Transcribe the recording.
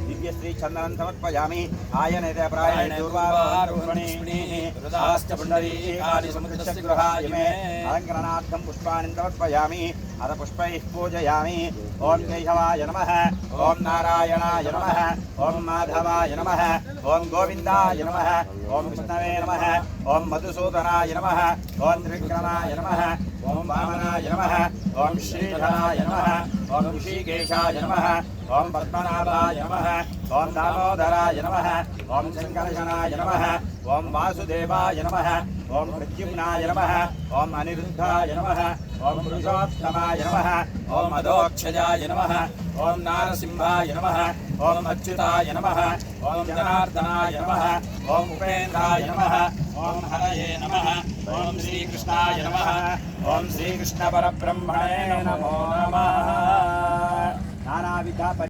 दिव्यश्री चंदनं समर्पयामि आयनेते प्रायणे दूर्वारोहणे रुदाश्च पुण्डरीकानि समुद्रस्य गृहाय मे अलङ्करणार्थं पुष्पाणि समर्पयामि अथ पुष्पैः पूजयामि ओम केशवाय नमः ओम नारायणाय नमः ओम माधवाय नमः ओम गोविन्दाय नमः ओम विष्णवे नमः ओम मधुसूदनाय नमः ओम त्रिविक्रमाय नमः ओम वामनाय नमः ओम श्रीधराय नमः ओम ऋषिकेशाय नमः ओम पद्मनाभाय नमः ओम दामोदराय नमः ओम शंकरशनाय नमः ओम वासुदेवाय नमः ओम प्रद्युम्नाय नमः ओम अनिरुद्धाय नमः ओम पुरुषोत्तमाय नमः ओम अधोक्षजाय नमः ओम नारसिंहाय नमः ओम अच्युताय नमः ओम जनार्दनाय नमः ओम उपेन्द्राय नमः ओम हरये नमः ओम श्रीकृष्णाय नमः ओम श्रीकृष्ण परब्रह्मणे नमो नमः। नानाविध